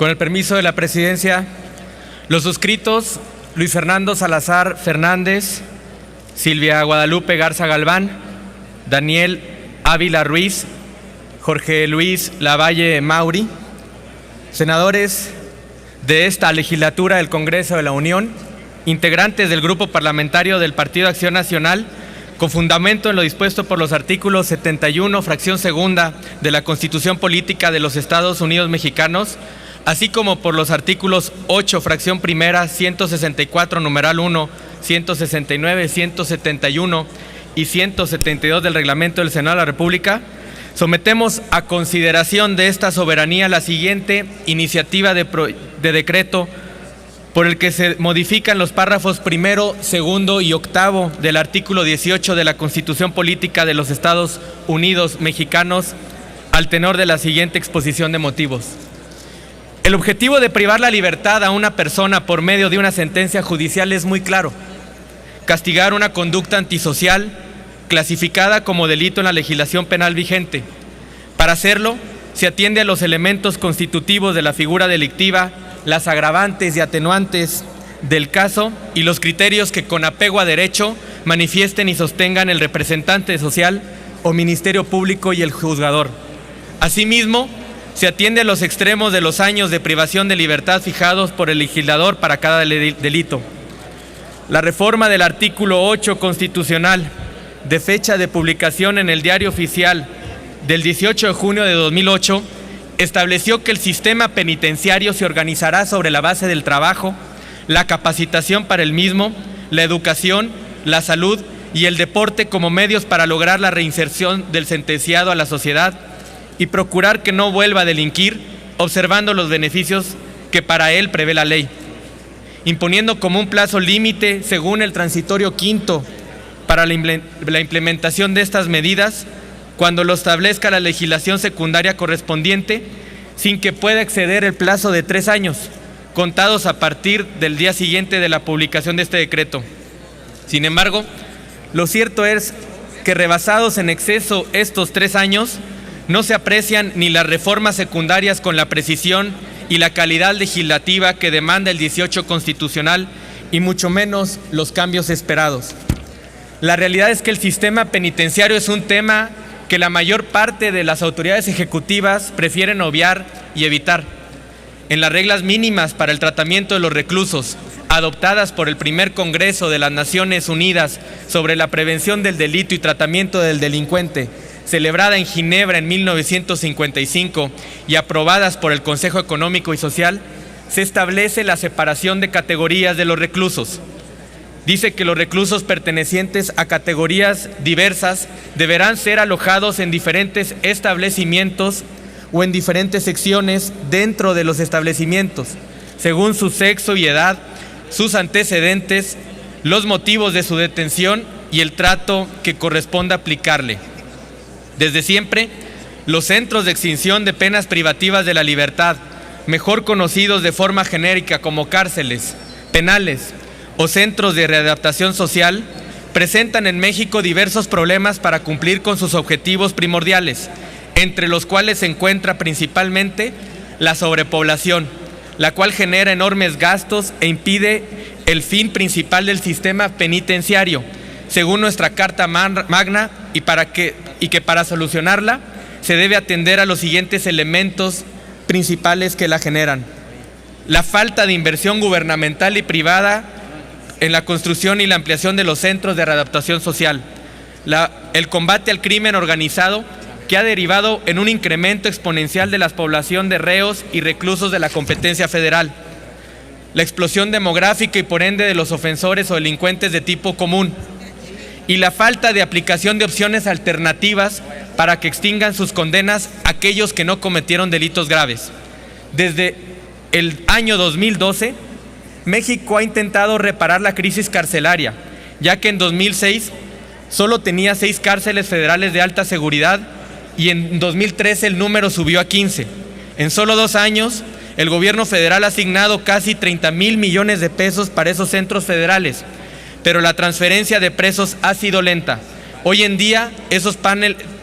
Con el permiso de la presidencia, los suscritos: Luis Fernando Salazar Fernández, Silvia Guadalupe Garza Galván, Daniel Ávila Ruiz, Jorge Luis Lavalle Mauri. Senadores de esta legislatura del Congreso de la Unión, integrantes del Grupo Parlamentario del Partido Acción Nacional, con fundamento en lo dispuesto por los artículos 71, fracción segunda de la Constitución Política de los Estados Unidos Mexicanos, así como por los artículos 8, fracción primera, 164, numeral 1, 169, 171 y 172 del Reglamento del Senado de la República, sometemos a consideración de esta soberanía la siguiente iniciativa de decreto por el que se modifican los párrafos primero, segundo y octavo del artículo 18 de la Constitución Política de los Estados Unidos Mexicanos al tenor de la siguiente exposición de motivos. El objetivo de privar la libertad a una persona por medio de una sentencia judicial es muy claro: castigar una conducta antisocial clasificada como delito en la legislación penal vigente. Para hacerlo, se atiende a los elementos constitutivos de la figura delictiva, las agravantes y atenuantes del caso y los criterios que con apego a derecho manifiesten y sostengan el representante social o Ministerio Público y el juzgador. Asimismo, se atiende a los extremos de los años de privación de libertad fijados por el legislador para cada delito. La reforma del artículo 8 constitucional, de fecha de publicación en el Diario Oficial del 18 de junio de 2008, estableció que el sistema penitenciario se organizará sobre la base del trabajo, la capacitación para el mismo, la educación, la salud y el deporte como medios para lograr la reinserción del sentenciado a la sociedad y procurar que no vuelva a delinquir, observando los beneficios que para él prevé la ley, imponiendo como un plazo límite, según el transitorio quinto, para la implementación de estas medidas, cuando lo establezca la legislación secundaria correspondiente, sin que pueda exceder el plazo de 3 años, contados a partir del día siguiente de la publicación de este decreto. Sin embargo, lo cierto es que rebasados en exceso estos 3 años, no se aprecian ni las reformas secundarias con la precisión y la calidad legislativa que demanda el 18 constitucional, y mucho menos los cambios esperados. La realidad es que el sistema penitenciario es un tema que la mayor parte de las autoridades ejecutivas prefieren obviar y evitar. En las reglas mínimas para el tratamiento de los reclusos, adoptadas por el primer Congreso de las Naciones Unidas sobre la prevención del delito y tratamiento del delincuente, celebrada en Ginebra en 1955 y aprobadas por el Consejo Económico y Social, se establece la separación de categorías de los reclusos. Dice que los reclusos pertenecientes a categorías diversas deberán ser alojados en diferentes establecimientos o en diferentes secciones dentro de los establecimientos, según su sexo y edad, sus antecedentes, los motivos de su detención y el trato que corresponda aplicarle. Desde siempre, los centros de extinción de penas privativas de la libertad, mejor conocidos de forma genérica como cárceles, penales o centros de readaptación social, presentan en México diversos problemas para cumplir con sus objetivos primordiales, entre los cuales se encuentra principalmente la sobrepoblación, la cual genera enormes gastos e impide el fin principal del sistema penitenciario, según nuestra Carta Magna, y que para solucionarla se debe atender a los siguientes elementos principales que la generan: la falta de inversión gubernamental y privada en la construcción y la ampliación de los centros de readaptación social, el combate al crimen organizado, que ha derivado en un incremento exponencial de la población de reos y reclusos de la competencia federal, la explosión demográfica y por ende de los ofensores o delincuentes de tipo común, y la falta de aplicación de opciones alternativas para que extingan sus condenas aquellos que no cometieron delitos graves. Desde el año 2012, México ha intentado reparar la crisis carcelaria, ya que en 2006 solo tenía 6 cárceles federales de alta seguridad y en 2013 el número subió a 15. En solo 2 años, el gobierno federal ha asignado casi 30,000 millones de pesos para esos centros federales, pero la transferencia de presos ha sido lenta. Hoy en día, esos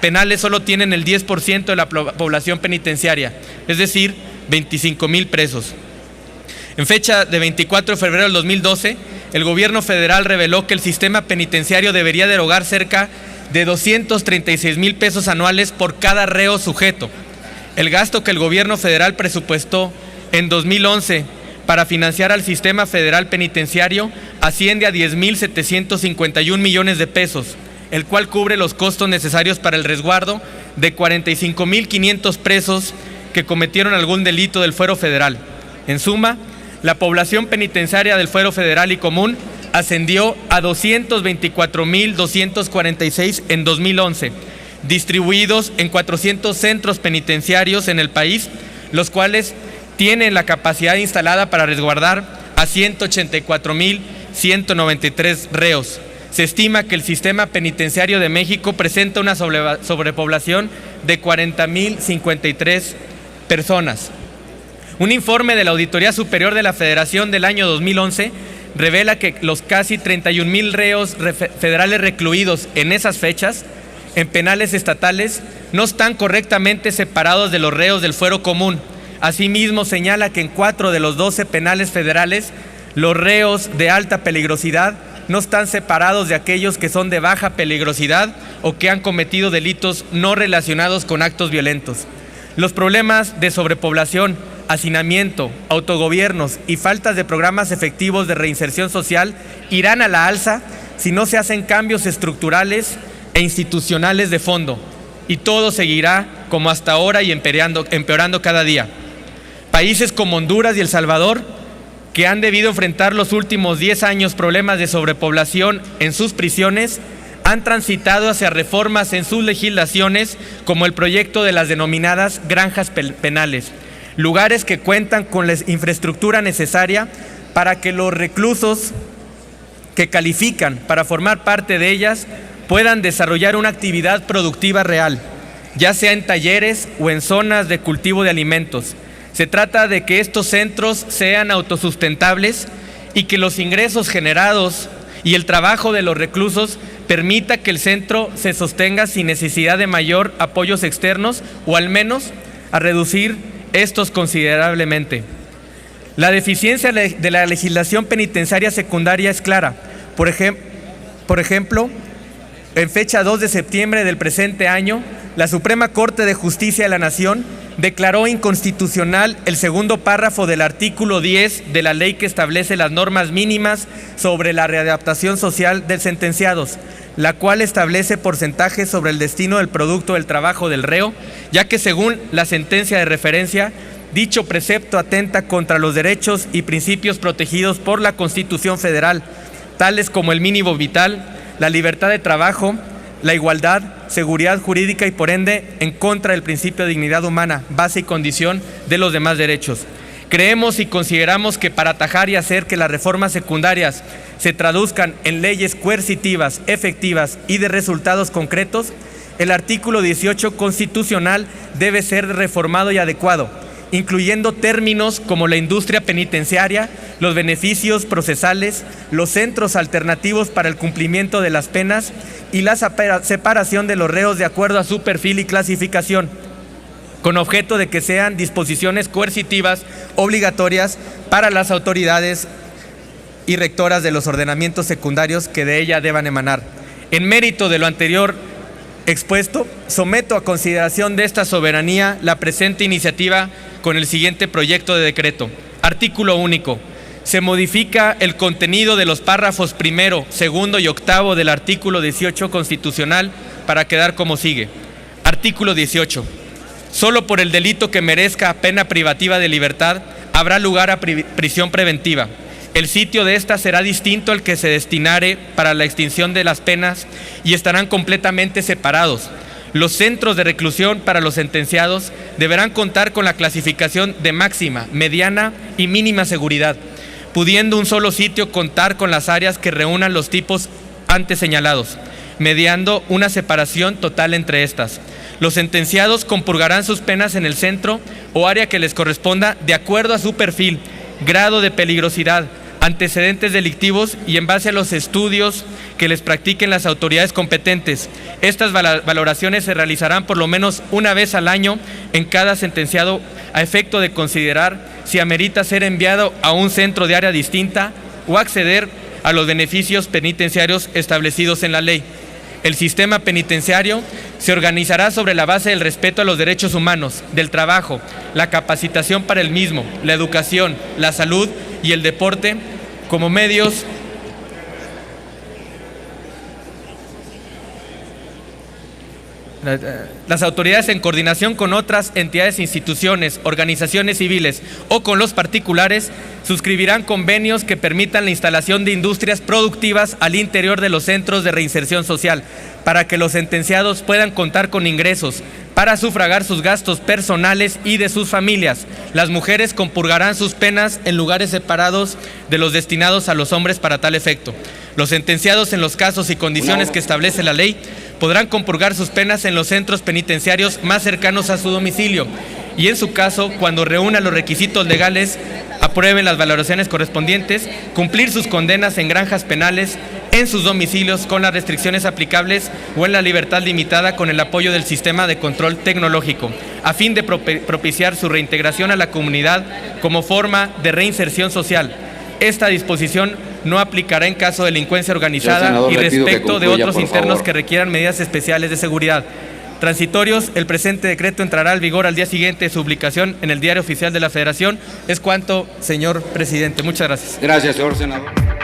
penales solo tienen el 10% de la población penitenciaria, es decir, 25,000 presos. En fecha de 24 de febrero del 2012, el gobierno federal reveló que el sistema penitenciario debería derogar cerca de 236,000 pesos anuales por cada reo sujeto. El gasto que el gobierno federal presupuestó en 2011 para financiar al sistema federal penitenciario asciende a 10,751 millones de pesos, el cual cubre los costos necesarios para el resguardo de 45,500 presos que cometieron algún delito del fuero federal. En suma, la población penitenciaria del fuero federal y común ascendió a 224,246 en 2011, distribuidos en 400 centros penitenciarios en el país, los cuales tienen la capacidad instalada para resguardar a 184,193 reos. Se estima que el sistema penitenciario de México presenta una sobrepoblación de 40,053 personas. Un informe de la Auditoría Superior de la Federación del año 2011 revela que los casi 31,000 reos federales recluidos en esas fechas en penales estatales no están correctamente separados de los reos del fuero común. Asimismo, señala que en 4 de los 12 penales federales, los reos de alta peligrosidad no están separados de aquellos que son de baja peligrosidad o que han cometido delitos no relacionados con actos violentos. Los problemas de sobrepoblación, hacinamiento, autogobiernos y faltas de programas efectivos de reinserción social irán a la alza si no se hacen cambios estructurales e institucionales de fondo, y todo seguirá como hasta ahora y empeorando cada día. Países como Honduras y El Salvador, que han debido enfrentar los últimos 10 años problemas de sobrepoblación en sus prisiones, han transitado hacia reformas en sus legislaciones, como el proyecto de las denominadas granjas penales, lugares que cuentan con la infraestructura necesaria para que los reclusos que califican para formar parte de ellas puedan desarrollar una actividad productiva real, ya sea en talleres o en zonas de cultivo de alimentos. Se trata de que estos centros sean autosustentables y que los ingresos generados y el trabajo de los reclusos permita que el centro se sostenga sin necesidad de mayor apoyos externos, o al menos a reducir estos considerablemente. La deficiencia de la legislación penitenciaria secundaria es clara. Por ejemplo, en fecha 2 de septiembre del presente año, la Suprema Corte de Justicia de la Nación declaró inconstitucional el segundo párrafo del artículo 10 de la ley que establece las normas mínimas sobre la readaptación social de sentenciados, la cual establece porcentajes sobre el destino del producto del trabajo del reo, ya que según la sentencia de referencia, dicho precepto atenta contra los derechos y principios protegidos por la Constitución Federal, tales como el mínimo vital, la libertad de trabajo, la igualdad, seguridad jurídica y por ende en contra del principio de dignidad humana, base y condición de los demás derechos. Creemos y consideramos que para atajar y hacer que las reformas secundarias se traduzcan en leyes coercitivas, efectivas y de resultados concretos, el artículo 18 constitucional debe ser reformado y adecuado, incluyendo términos como la industria penitenciaria, los beneficios procesales, los centros alternativos para el cumplimiento de las penas y la separación de los reos de acuerdo a su perfil y clasificación, con objeto de que sean disposiciones coercitivas obligatorias para las autoridades y rectoras de los ordenamientos secundarios que de ella deban emanar. En mérito de lo anterior expuesto, someto a consideración de esta soberanía la presente iniciativa con el siguiente proyecto de decreto. Artículo único. Se modifica el contenido de los párrafos primero, segundo y octavo del artículo 18 constitucional para quedar como sigue. Artículo 18. Solo por el delito que merezca pena privativa de libertad habrá lugar a prisión preventiva. El sitio de esta será distinto al que se destinare para la extinción de las penas y estarán completamente separados. Los centros de reclusión para los sentenciados deberán contar con la clasificación de máxima, mediana y mínima seguridad, pudiendo un solo sitio contar con las áreas que reúnan los tipos antes señalados, mediando una separación total entre estas. Los sentenciados compurgarán sus penas en el centro o área que les corresponda de acuerdo a su perfil, grado de peligrosidad, antecedentes delictivos y en base a los estudios que les practiquen las autoridades competentes. Estas valoraciones se realizarán por lo menos una vez al año en cada sentenciado a efecto de considerar si amerita ser enviado a un centro de área distinta o acceder a los beneficios penitenciarios establecidos en la ley. El sistema penitenciario se organizará sobre la base del respeto a los derechos humanos, del trabajo, la capacitación para el mismo, la educación, la salud y el deporte como medios Las autoridades, en coordinación con otras entidades, instituciones, organizaciones civiles o con los particulares, suscribirán convenios que permitan la instalación de industrias productivas al interior de los centros de reinserción social, para que los sentenciados puedan contar con ingresos para sufragar sus gastos personales y de sus familias. Las mujeres compurgarán sus penas en lugares separados de los destinados a los hombres para tal efecto. Los sentenciados, en los casos y condiciones que establece la ley, podrán compurgar sus penas en los centros penitenciarios más cercanos a su domicilio y, en su caso, cuando reúnan los requisitos legales, aprueben las valoraciones correspondientes, cumplir sus condenas en granjas penales, en sus domicilios con las restricciones aplicables o en la libertad limitada con el apoyo del sistema de control tecnológico, a fin de propiciar su reintegración a la comunidad como forma de reinserción social. Esta disposición no aplicará en caso de delincuencia organizada y respecto de otros internos que requieran medidas especiales de seguridad. Transitorios, el presente decreto entrará al vigor al día siguiente de su publicación en el Diario Oficial de la Federación. Es cuanto, señor presidente. Muchas gracias. Gracias, señor senador.